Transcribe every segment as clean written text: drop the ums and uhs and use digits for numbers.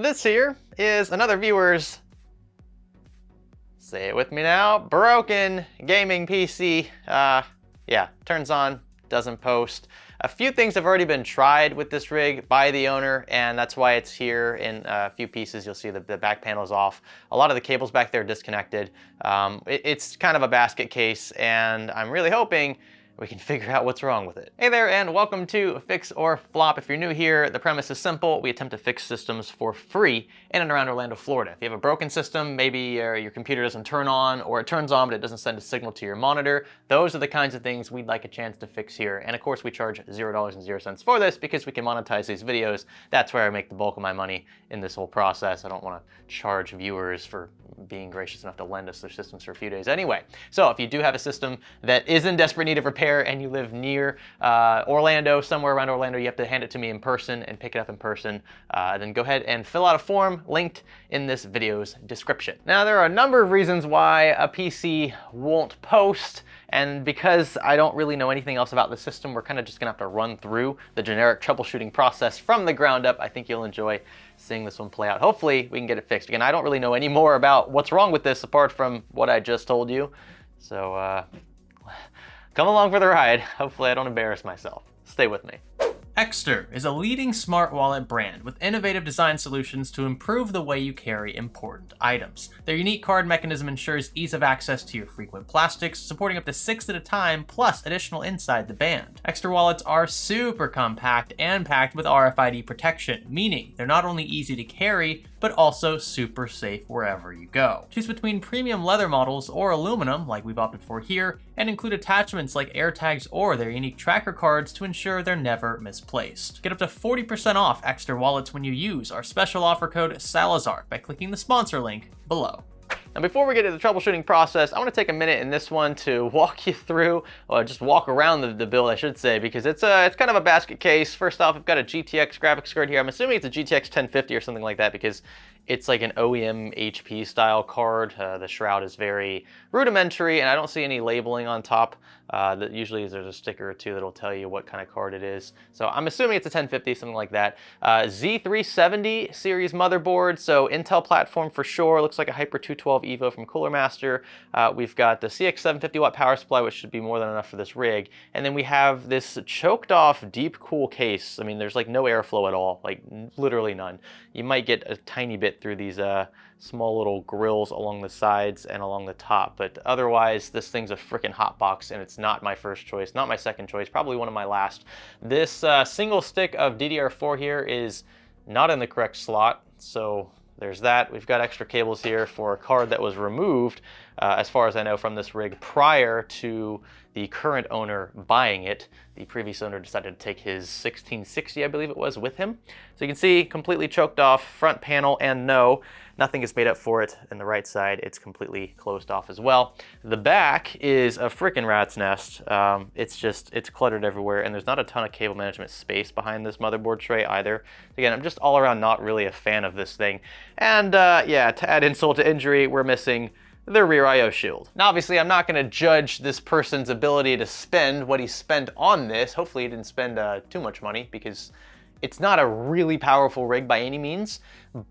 This here is another viewer's, say it with me now, broken gaming PC. Yeah, turns on, doesn't post. A few things have already been tried with this rig by the owner, and that's why it's here in a few pieces. You'll see the back panel is off. A lot of the cables back there are disconnected. It's kind of a basket case, and I'm really hoping we can figure out what's wrong with it. Hey there, and welcome to Fix or Flop. If you're new here, the premise is simple. We attempt to fix systems for free in and around Orlando, Florida. If you have a broken system, maybe your computer doesn't turn on, or it turns on but it doesn't send a signal to your monitor, those are the kinds of things we'd like a chance to fix here. And of course, we charge $0 for this because we can monetize these videos. That's where I make the bulk of my money in this whole process. I don't want to charge viewers for being gracious enough to lend us their systems for a few days anyway. So if you do have a system that is in desperate need of repair and you live near Orlando, somewhere around Orlando, you have to hand it to me in person and pick it up in person, then go ahead and fill out a form linked in this video's description. Now, there are a number of reasons why a PC won't post, and because I don't really know anything else about the system, we're kind of just gonna have to run through the generic troubleshooting process from the ground up. I think you'll enjoy seeing this one play out. Hopefully we can get it fixed. Again, I don't really know any more about what's wrong with this apart from what I just told you. So come along for the ride. Hopefully I don't embarrass myself. Stay with me. Exter is a leading smart wallet brand with innovative design solutions to improve the way you carry important items. Their unique card mechanism ensures ease of access to your frequent plastics, supporting up to 6 at a time, plus additional inside the band. Exter wallets are super compact and packed with RFID protection, meaning they're not only easy to carry, but also super safe wherever you go. Choose between premium leather models or aluminum, like we've opted for here, and include attachments like AirTags or their unique tracker cards to ensure they're never misplaced. Get up to 40% off Exter wallets when you use our special offer code Salazar by clicking the sponsor link below. Now, before we get to the troubleshooting process, I want to take a minute in this one to walk you through, or just walk around the build, I should say, because it's kind of a basket case. First off, I've got a GTX graphics card here. I'm assuming it's a GTX 1050 or something like that because it's like an OEM HP style card. The shroud is very rudimentary, and I don't see any labeling on top. That usually there's a sticker or two that'll tell you what kind of card it is. So I'm assuming it's a 1050, something like that. Z370 series motherboard, so Intel platform for sure. Looks like a Hyper 212 Evo from Cooler Master. We've got the CX 750 watt power supply, which should be more than enough for this rig. And then we have this choked off deep cool case. I mean, there's like no airflow at all, like literally none. You might get a tiny bit through these small little grills along the sides and along the top, but otherwise this thing's a freaking hot box, and it's not my first choice, not my second choice, probably one of my last. This single stick of DDR4 here is not in the correct slot, so there's that. We've got extra cables here for a card that was removed, as far as I know, from this rig prior to the current owner buying it. The previous owner decided to take his 1660, I believe it was, with him. So you can see completely choked off front panel, and no, nothing is made up for it. In the right side, it's completely closed off as well. The back is a freaking rat's nest. It's cluttered everywhere, and there's not a ton of cable management space behind this motherboard tray either. Again, I'm just all around not really a fan of this thing. And yeah, to add insult to injury, we're missing the rear I/O shield. Now, obviously, I'm not going to judge this person's ability to spend what he spent on this. Hopefully, he didn't spend too much money, because it's not a really powerful rig by any means,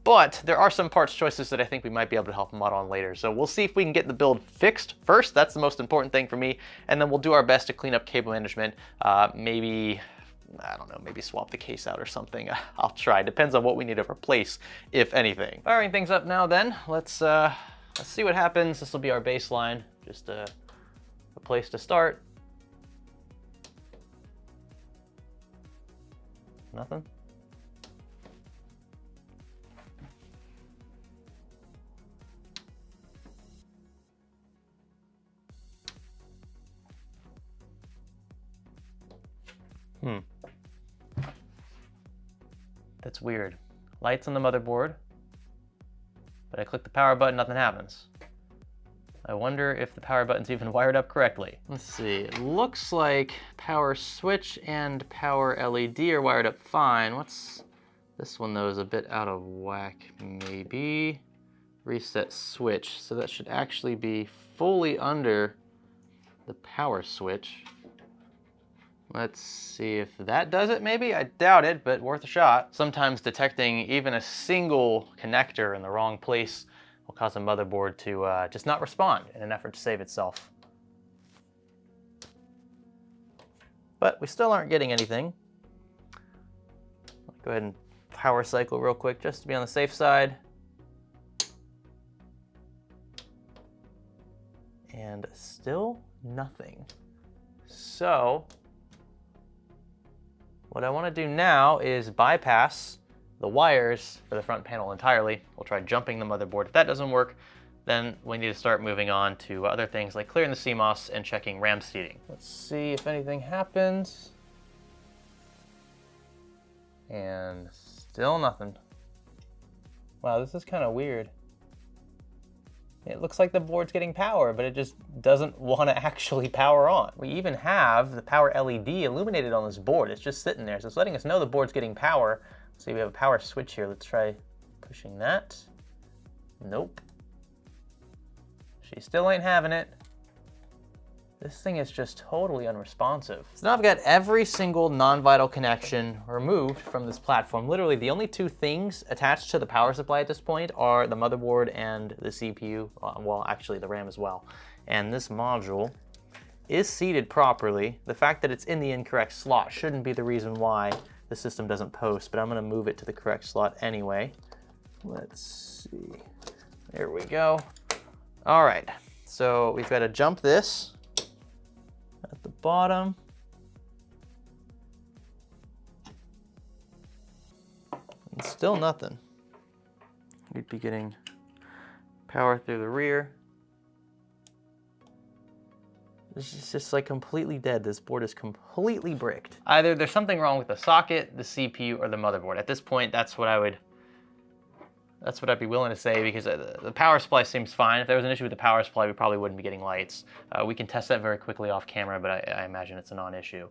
but there are some parts choices that I think we might be able to help him out on later. So we'll see if we can get the build fixed first. That's the most important thing for me. And then we'll do our best to clean up cable management. Maybe, I don't know, maybe swap the case out or something. I'll try. Depends on what we need to replace, if anything. Firing things up now then. Let's see what happens. This will be our baseline, just a place to start. Nothing? That's weird. Lights on the motherboard, but I click the power button, nothing happens. I wonder if the power button's even wired up correctly. Let's see, it looks like power switch and power LED are wired up fine. What's this one though, is a bit out of whack, maybe. Reset switch, so that should actually be fully under the power switch. Let's see if that does it maybe. I doubt it, but worth a shot. Sometimes detecting even a single connector in the wrong place will cause a motherboard to just not respond in an effort to save itself. But we still aren't getting anything. Go ahead and power cycle real quick just to be on the safe side. And still nothing. So what I want to do now is bypass the wires for the front panel entirely. We'll try jumping the motherboard. If that doesn't work, then we need to start moving on to other things like clearing the CMOS and checking RAM seating. Let's see if anything happens. And still nothing. Wow, this is kind of weird. It looks like the board's getting power, but it just doesn't want to actually power on. We even have the power LED illuminated on this board. It's just sitting there, so it's letting us know the board's getting power. See, we have a power switch here. Let's try pushing that. Nope. She still ain't having it. This thing is just totally unresponsive. So now I've got every single non-vital connection removed from this platform. Literally the only two things attached to the power supply at this point are the motherboard and the CPU, well actually the RAM as well. And this module is seated properly. The fact that it's in the incorrect slot shouldn't be the reason why the system doesn't post, but I'm gonna move it to the correct slot anyway. Let's see, there we go. All right, so we've got to jump this at the bottom. And still nothing. We'd be getting power through the rear. This is just like completely dead. This board is completely bricked. Either there's something wrong with the socket, the CPU, or the motherboard. At this point, that's what I'd be willing to say, because the power supply seems fine. If there was an issue with the power supply, we probably wouldn't be getting lights. We can test that very quickly off camera, but I imagine it's a non-issue.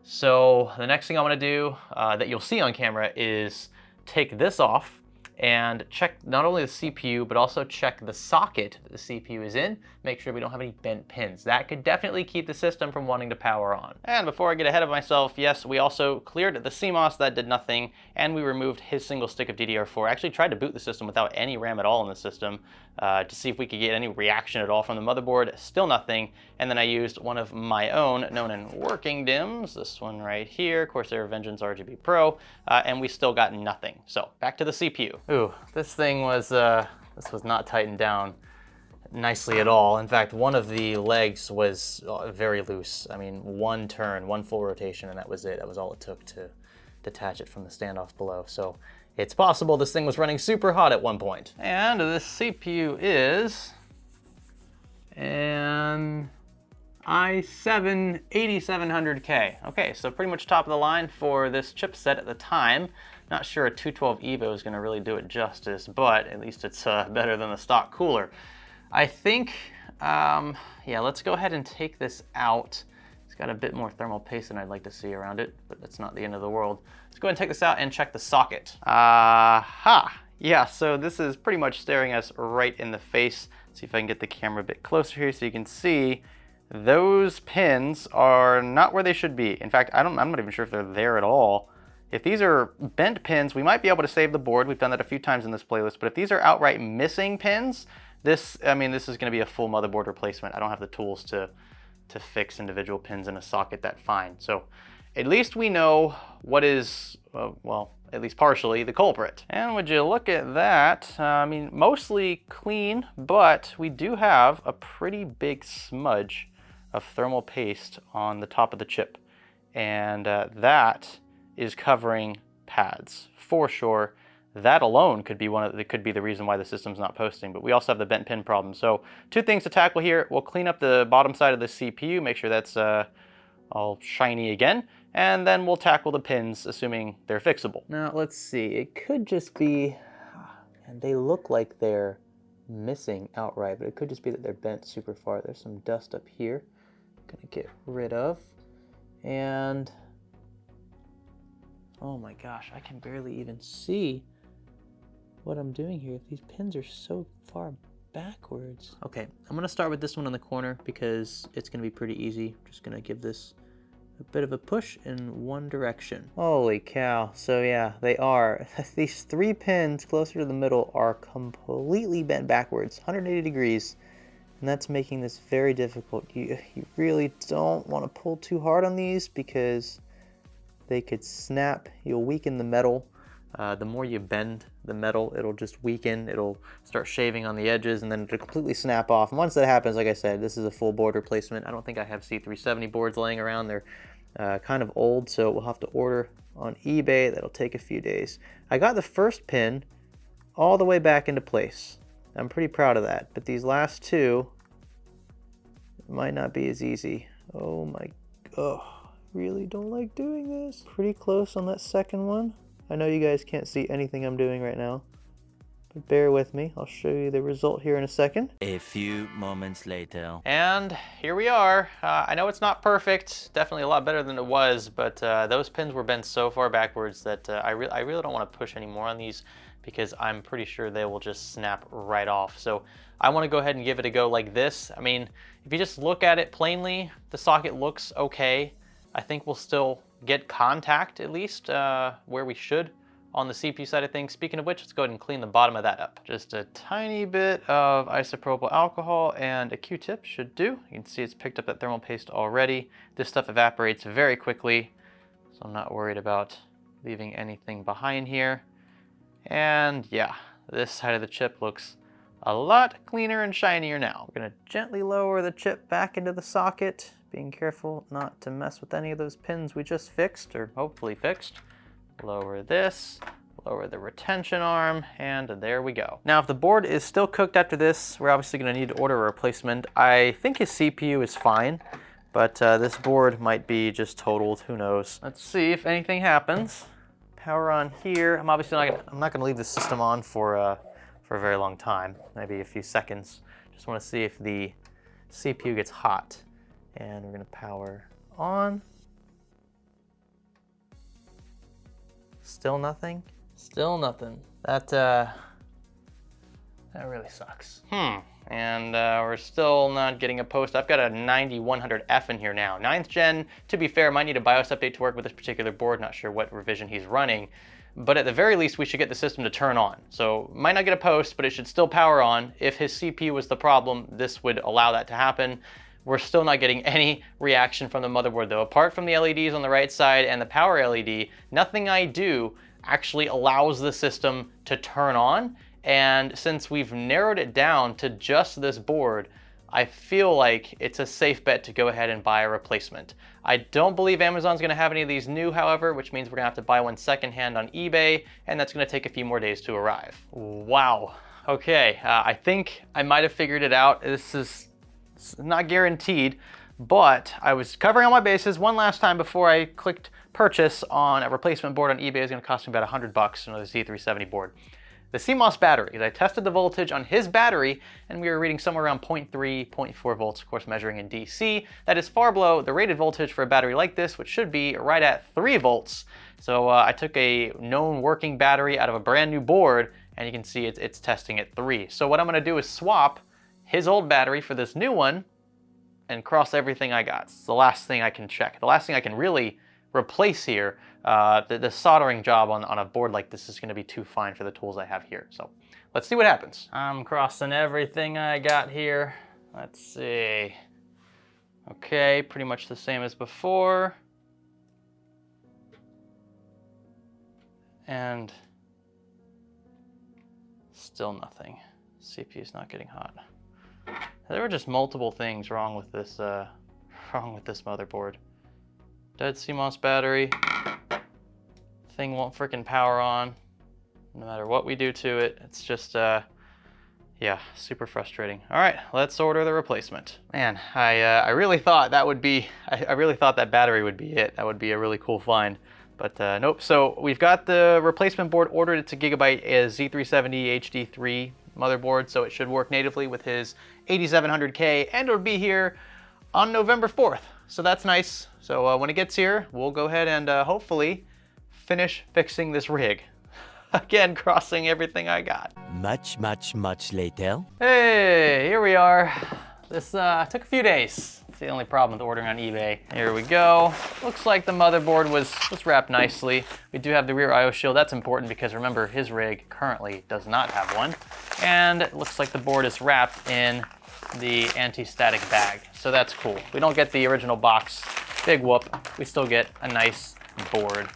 So the next thing I want to do that you'll see on camera is take this off and check not only the CPU, but also check the socket that the CPU is in. Make sure we don't have any bent pins. That could definitely keep the system from wanting to power on. And before I get ahead of myself, yes, we also cleared the CMOS. That did nothing, and we removed his single stick of DDR4. I actually tried to boot the system without any RAM at all in the system to see if we could get any reaction at all from the motherboard. Still nothing. And then I used one of my own known and working DIMMs, this one right here, Corsair Vengeance RGB Pro, and we still got nothing. So back to the CPU. Ooh, this thing was not tightened down nicely at all. In fact, one of the legs was very loose. I mean, one turn, one full rotation, and that was it. That was all it took to detach it from the standoff below. So it's possible this thing was running super hot at one point. And this CPU is an i7 8700K. Okay, so pretty much top of the line for this chipset at the time. Not sure a 212 Evo is gonna really do it justice, but at least it's better than the stock cooler. I think, yeah, let's go ahead and take this out. It's got a bit more thermal paste than I'd like to see around it, but that's not the end of the world. Let's go ahead and take this out and check the socket. Aha! Yeah, so this is pretty much staring us right in the face. Let's see if I can get the camera a bit closer here so you can see those pins are not where they should be. In fact, I'm not even sure if they're there at all. If these are bent pins, we might be able to save the board. We've done that a few times in this playlist, but if these are outright missing pins, this is gonna be a full motherboard replacement. I don't have the tools to fix individual pins in a socket that fine. So at least we know what is, well, at least partially, the culprit. And would you look at that? I mean, mostly clean, but we do have a pretty big smudge of thermal paste on the top of the chip. And that is covering pads, for sure. That alone could be the reason why the system's not posting, but we also have the bent pin problem. So two things to tackle here. We'll clean up the bottom side of the CPU, make sure that's all shiny again, and then we'll tackle the pins, assuming they're fixable. Now let's see, it could just be, and they look like they're missing outright, but it could just be that they're bent super far. There's some dust up here, I'm gonna get rid of, and oh my gosh, I can barely even see what I'm doing here. These pins are so far backwards. Okay, I'm gonna start with this one in the corner because it's gonna be pretty easy. I'm just gonna give this a bit of a push in one direction. Holy cow. So yeah, they are. These 3 pins closer to the middle are completely bent backwards, 180 degrees. And that's making this very difficult. You really don't want to pull too hard on these because they could snap. You'll weaken the metal. The more you bend the metal, it'll just weaken. It'll start shaving on the edges and then it'll completely snap off. And once that happens, like I said, this is a full board replacement. I don't think I have C370 boards laying around. They're kind of old, so we'll have to order on eBay. That'll take a few days. I got the first pin all the way back into place. I'm pretty proud of that, but these last 2 might not be as easy. Really don't like doing this. Pretty close on that second one. I know you guys can't see anything I'm doing right now, but bear with me. I'll show you the result here in a second. A few moments later. And here we are. I know it's not perfect, definitely a lot better than it was, but those pins were bent so far backwards that I really don't want to push any more on these because I'm pretty sure they will just snap right off. So I want to go ahead and give it a go like this. I mean, if you just look at it plainly, the socket looks okay. I think we'll still get contact at least where we should on the CPU side of things. Speaking of which, let's go ahead and clean the bottom of that up. Just a tiny bit of isopropyl alcohol and a Q-tip should do. You can see it's picked up that thermal paste already. This stuff evaporates very quickly, so I'm not worried about leaving anything behind here. And yeah, this side of the chip looks a lot cleaner and shinier now. We're gonna gently lower the chip back into the socket, being careful not to mess with any of those pins we just fixed, or hopefully fixed. Lower this, lower the retention arm, and there we go. Now, if the board is still cooked after this, we're obviously gonna need to order a replacement. I think his CPU is fine, but this board might be just totaled, who knows. Let's see if anything happens. Power on here. I'm obviously not gonna leave the system on for a very long time, maybe a few seconds. Just wanna see if the CPU gets hot. And we're gonna power on. Still nothing? Still nothing. That really sucks. And we're still not getting a post. I've got a 9100F in here now. 9th gen, to be fair, might need a BIOS update to work with this particular board. Not sure what revision he's running. But at the very least, we should get the system to turn on. So might not get a post, but it should still power on. If his CPU was the problem, this would allow that to happen. We're still not getting any reaction from the motherboard though. Apart from the LEDs on the right side and the power LED, nothing I do actually allows the system to turn on. And since we've narrowed it down to just this board, I feel like it's a safe bet to go ahead and buy a replacement. I don't believe Amazon's gonna have any of these new, however, which means we're gonna have to buy one secondhand on eBay, and that's gonna take a few more days to arrive. Wow, okay, I think I might have figured it out. This is not guaranteed, but I was covering all my bases one last time before I clicked purchase on a replacement board on eBay. It's gonna cost me about $100, another Z370 board. The CMOS battery, I tested the voltage on his battery and we were reading somewhere around 0.3, 0.4 volts, of course measuring in DC. That is far below the rated voltage for a battery like this, which should be right at 3 volts. So I took a known working battery out of a brand new board and you can see it's testing at 3. So what I'm gonna do is swap his old battery for this new one and cross everything I got. It's the last thing I can check. The last thing I can really replace here. The soldering job on a board like this is gonna be too fine for the tools I have here. So let's see what happens. I'm crossing everything I got here. Let's see. Okay, pretty much the same as before. And still nothing. CPU's not getting hot. There were just multiple things wrong with this motherboard. Dead CMOS battery. Thing won't frickin' power on. No matter what we do to it, it's just, yeah, super frustrating. All right, let's order the replacement. Man, I really thought that would be, I really thought that battery would be it. That would be a really cool find. But nope, so we've got the replacement board ordered. It's a Gigabyte Z370 HD3 motherboard, so it should work natively with his 8700K, and it'll be here on November 4th. So that's nice. So when it gets here, we'll go ahead and hopefully finish fixing this rig. Again, crossing everything I got. Much later. Hey, here we are. This took a few days. Let's the only problem with ordering on eBay. Here we go. Looks like the motherboard was wrapped nicely. We do have the rear IO shield. That's important because remember, his rig currently does not have one. And it looks like the board is wrapped in the anti-static bag. So that's cool. We don't get the original box. Big whoop. We still get a nice board.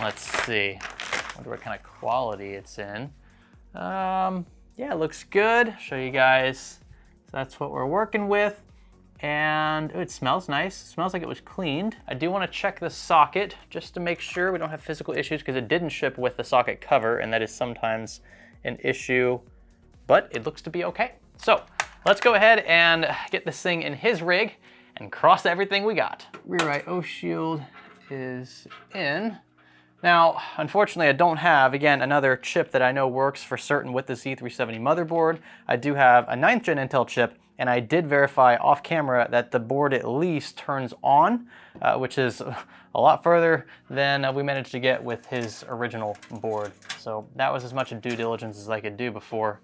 Let's see. Wonder what kind of quality it's in. Yeah, it looks good. Show you guys. So that's what we're working with. And it smells nice. It smells like it was cleaned. I do want to check the socket just to make sure we don't have physical issues because it didn't ship with the socket cover, and that is sometimes an issue, but it looks to be okay. So let's go ahead and get this thing in his rig and cross everything we got. Rear IO shield is in. Now, unfortunately, I don't have, again, another chip that I know works for certain with this E370 motherboard. I do have a 9th gen Intel chip, and I did verify off camera that the board at least turns on, which is a lot further than we managed to get with his original board. So that was as much due diligence as I could do before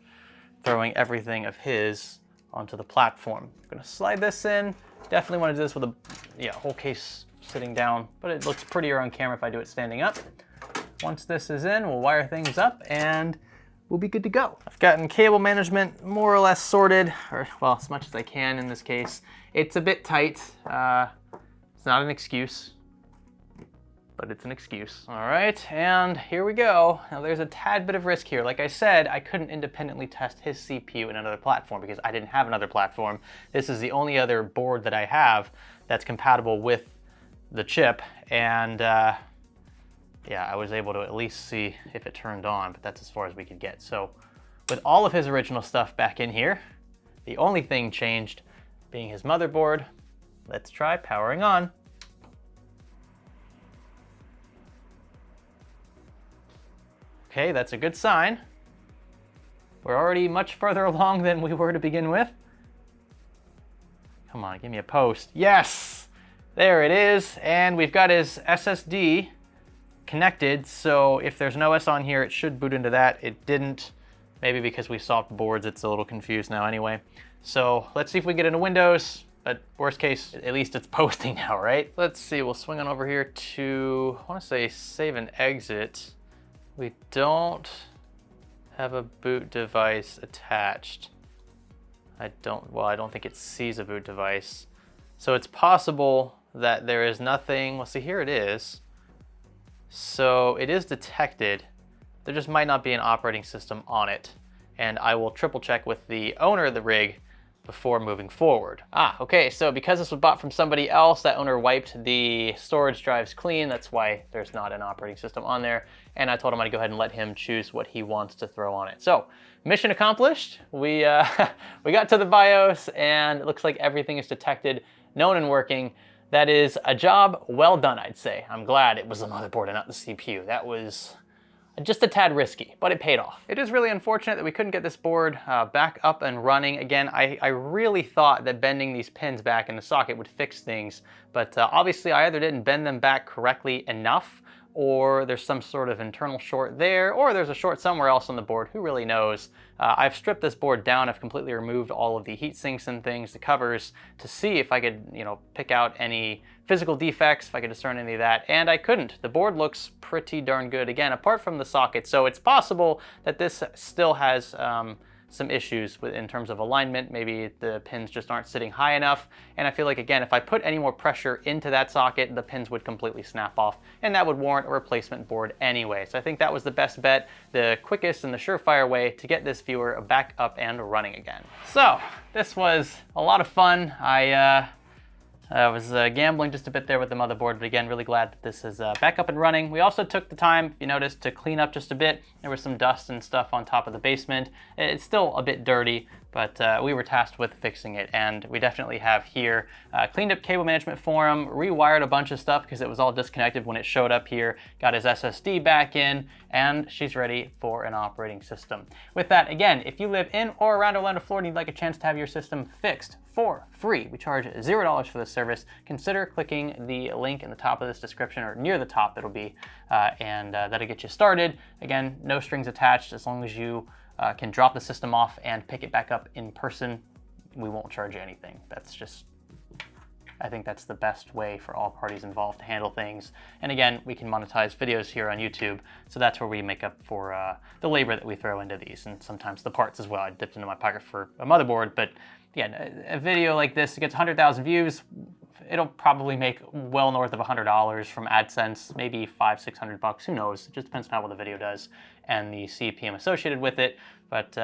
throwing everything of his onto the platform. I'm gonna slide this in. Definitely want to do this with a whole case sitting down, but it looks prettier on camera if I do it standing up. Once this is in, we'll wire things up and we'll be good to go. I've gotten cable management more or less sorted, or well, as much as I can in this case. It's a bit tight. It's not an excuse, but it's an excuse. All right, and here we go. Now there's a tad bit of risk here. Like I said, I couldn't independently test his CPU in another platform because I didn't have another platform. This is the only other board that I have that's compatible with the chip, and yeah, I was able to at least see if it turned on, but that's as far as we could get. So with all of his original stuff back in here, the only thing changed being his motherboard. Let's try powering on. Okay, that's a good sign. We're already much further along than we were to begin with. Come on, give me a post. Yes! There it is, and we've got his SSD connected, so if there's an OS on here, it should boot into that. It didn't, maybe because we swapped boards, it's a little confused now anyway. So let's see if we get into Windows, but worst case, at least it's posting now, right? Let's see, we'll swing on over here to, I wanna say save and exit. We don't have a boot device attached. I don't think it sees a boot device. So it's possible that there is nothing. Well, see, here it is. So it is detected. There just might not be an operating system on it. And I will triple check with the owner of the rig before moving forward. Okay, so because this was bought from somebody else, that owner wiped the storage drives clean. That's why there's not an operating system on there. And I told him I'd go ahead and let him choose what he wants to throw on it. So mission accomplished. We got to the BIOS and it looks like everything is detected, known and working. That is a job well done, I'd say. I'm glad it was the motherboard and not the CPU. That was just a tad risky, but it paid off. It is really unfortunate that we couldn't get this board back up and running. Again, I really thought that bending these pins back in the socket would fix things, but obviously I either didn't bend them back correctly enough, or there's some sort of internal short there, or there's a short somewhere else on the board, who really knows. I've stripped this board down, I've completely removed all of the heat sinks and things, the covers, to see if I could, pick out any physical defects, if I could discern any of that, and I couldn't. The board looks pretty darn good, again, apart from the socket, so it's possible that this still has some issues in terms of alignment. Maybe the pins just aren't sitting high enough. And I feel like, again, if I put any more pressure into that socket, the pins would completely snap off, and that would warrant a replacement board anyway. So I think that was the best bet, the quickest and the surefire way to get this viewer back up and running again. So this was a lot of fun. I was gambling just a bit there with the motherboard, but again, really glad that this is back up and running. We also took the time, if you noticed, to clean up just a bit. There was some dust and stuff on top of the basement. It's still a bit dirty, but we were tasked with fixing it, and we definitely have here cleaned up cable management for him, rewired a bunch of stuff because it was all disconnected when it showed up here, got his SSD back in, and she's ready for an operating system. With that, again, if you live in or around Orlando, Florida, and you'd like a chance to have your system fixed for free, we charge $0 for this service. Consider clicking the link in the top of this description, or near the top it'll be, and that'll get you started. Again, no strings attached. As long as you can drop the system off and pick it back up in person, we won't charge you anything. That's just I think that's the best way for all parties involved to handle things. And again, we can monetize videos here on YouTube, so that's where we make up for the labor that we throw into these, and sometimes the parts as well. I dipped into my pocket for a motherboard, but again, a video like this, it gets 100,000 views, it'll probably make well north of $100 from AdSense, maybe $500-600, who knows? It just depends on how well the video does and the CPM associated with it. But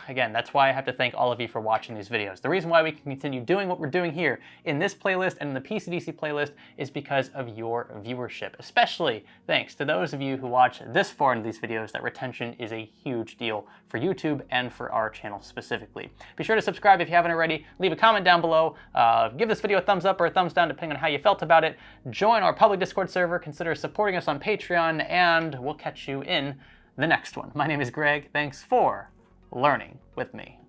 again, that's why I have to thank all of you for watching these videos. The reason why we can continue doing what we're doing here in this playlist and in the PCDC playlist is because of your viewership, especially thanks to those of you who watch this far into these videos. That retention is a huge deal for YouTube and for our channel specifically. Be sure to subscribe if you haven't already. Leave a comment down below. Give this video a thumbs up or a thumbs down depending on how you felt about it. Join our public Discord server. Consider supporting us on Patreon, and we'll catch you in the next one. My name is Greg. Thanks for learning with me.